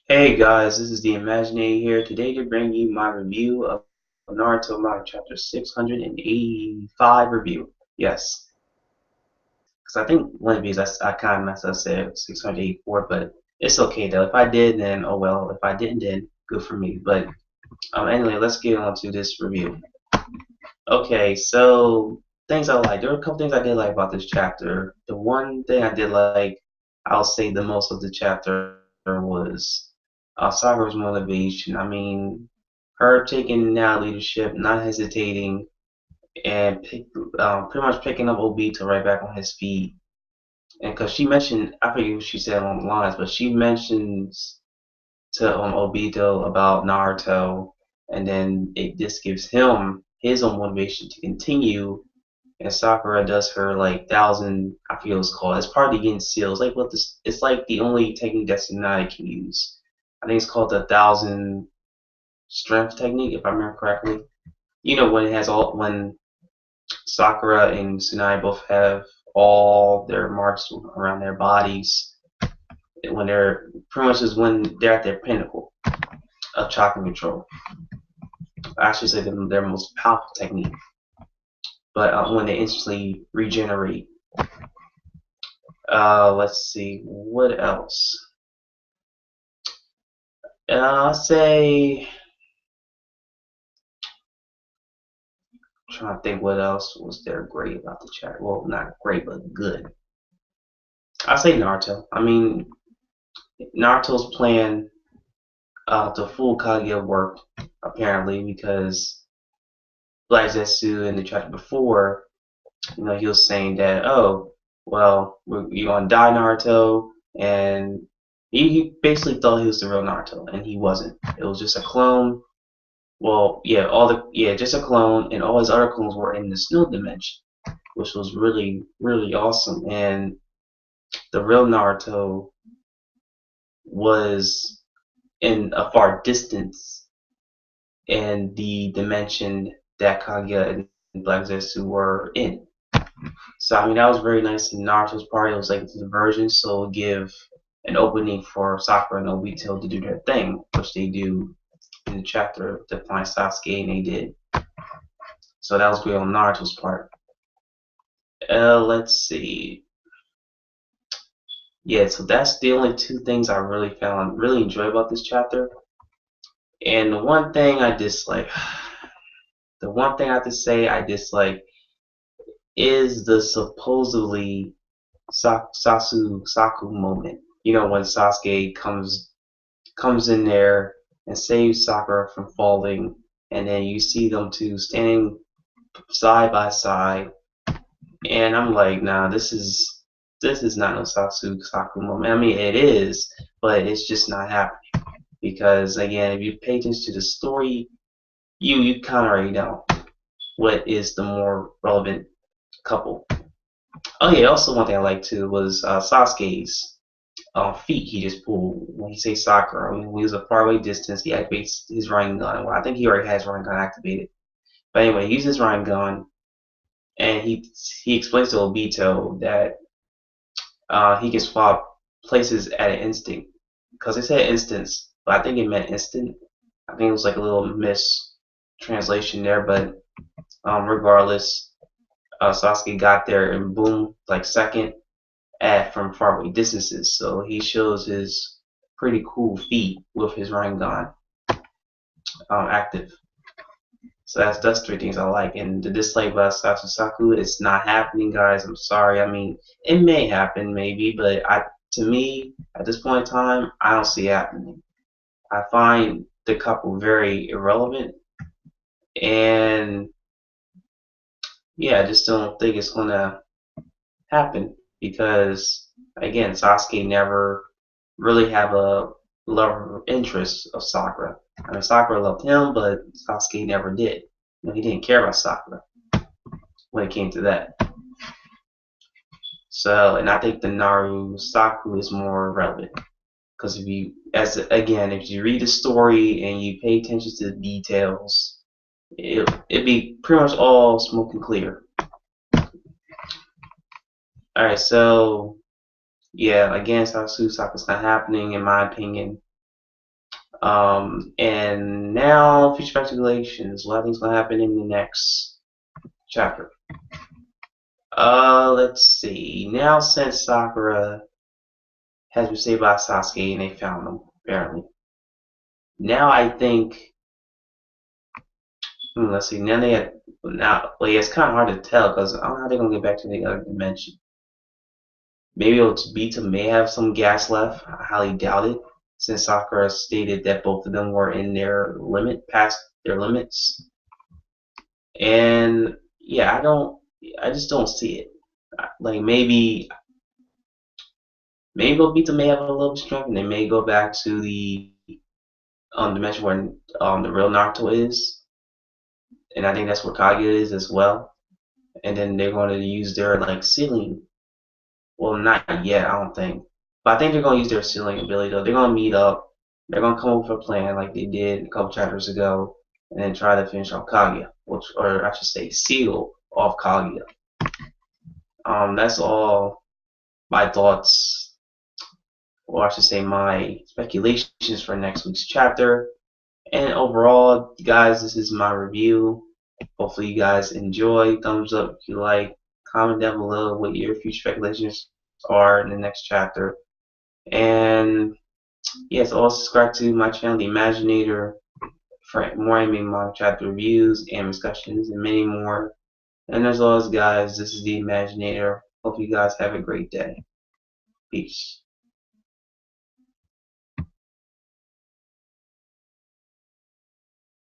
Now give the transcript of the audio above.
Hey guys, this is the Imaginator here today to bring you my review of Naruto Manga Chapter 685 review. Yes, because I think one of these I kind of messed up, said 684, but it's okay though. If I did, then oh well. If I didn't, then good for me. But anyway, let's get on to this review. Okay, so things I like. There were a couple things I did like about this chapter. The one thing I did like, I'll say the most of the chapter was Sakura's motivation. I mean, her taking now leadership, not hesitating, and pretty much picking up Obito right back on his feet. And because she mentioned, I forget what she said on the lines, but she mentions to Obito about Naruto, and then this gives him his own motivation to continue. And Sakura does her like thousand, I forget what it's called. It's part of the Yin Seal. It's like what this. It's like the only technique that Tsunade can use. I think it's called the thousand strength technique, if I remember correctly. You know when it has all when Sakura and Tsunade both have all their marks around their bodies when they're pretty much is when they're at their pinnacle of chakra control. I should say their most powerful technique. But when they instantly regenerate. Let's see what else. I'll say. I'm trying to think what else was there great about the chat. Well, not great, but good. I say Naruto. I mean, Naruto's plan to fool Kaguya worked apparently because Black Zetsu in the chapter before, he was saying that, oh, well, you're gonna die, Naruto, and he basically thought he was the real Naruto, and he wasn't. It was just a clone. Well, yeah, just a clone, and all his other clones were in the snow dimension, which was really, really awesome. And the real Naruto was in a far distance in the dimension that Kaguya and Black Zetsu were in. So I mean that was very nice in Naruto's part. It was like a diversion, so it would give an opening for Sakura and Obito to do their thing, which they do in the chapter to find Sasuke, and they did. So that was great on Naruto's part. Let's see. Yeah, so that's the only two things I really enjoy about this chapter. And the one thing I dislike, the one thing I have to say I dislike is the supposedly SasuSaku moment. You know when Sasuke comes in there and saves Sakura from falling, and then you see them two standing side by side, and I'm like, nah, this is not no SasuSaku moment. I mean, it is, but it's just not happening because again, if you pay attention to the story, you kind of already know what is the more relevant couple. Oh yeah, also one thing I liked too was Sasuke's feat he just pulled when he says Sakura. When he was a faraway distance, he activates his Gun. Well, I think he already has Gun activated. But anyway, he uses Gun, and he explains to Obito that he can swap places at an instant because it said instance, but I think it meant instant. I think it was like a little mistranslation there, but regardless, Sasuke got there and boom, like second at from faraway distances. So he shows his pretty cool feat with his Gun active. So that's three things I like. And the dislike about SasuSaku, it's not happening, guys. I'm sorry. I mean, it may happen, maybe, but to me, at this point in time, I don't see it happening. I find the couple very irrelevant, and yeah, I just don't think it's gonna happen because again, Sasuke never really have a love or interest of Sakura. I mean, Sakura loved him, but Sasuke never did. He didn't care about Sakura when it came to that. So, and I think the Naru Saku is more relevant because if you read the story and you pay attention to the details, it'd be pretty much all smoke and clear. All right, so yeah, again, SasuSaku's not happening in my opinion. And now future speculations. What I think is gonna happen in the next chapter. Let's see. Now since Sakura has been saved by Sasuke and they found him, apparently. Now I think let's see. Now they had well, yeah, it's kind of hard to tell because I don't know how they're gonna get back to the other dimension. Maybe Obito may have some gas left. I highly doubt it, since Sakura stated that both of them were in their limit, past their limits. And yeah, I just don't see it. Like maybe Obito may have a little bit of strength, and they may go back to the dimension where the real Naruto is, and I think that's where Kaguya is as well. And then they're going to use their like ceiling. Well, not yet, I don't think. But I think they're going to use their ceiling ability though. They're going to meet up. They're going to come up with a plan like they did a couple chapters ago, and then try to finish off Kaguya, which, or I should say, seal off Kaguya. That's all my thoughts, or I should say, my speculations for next week's chapter. And overall, guys, this is my review. Hopefully, you guys enjoy. Thumbs up if you like. Comment down below what your future speculations are in the next chapter. And yes, also subscribe to my channel, The Imaginator, for more anime manga chapter reviews and discussions and many more. And as always, guys, this is The Imaginator. Hope you guys have a great day. Peace.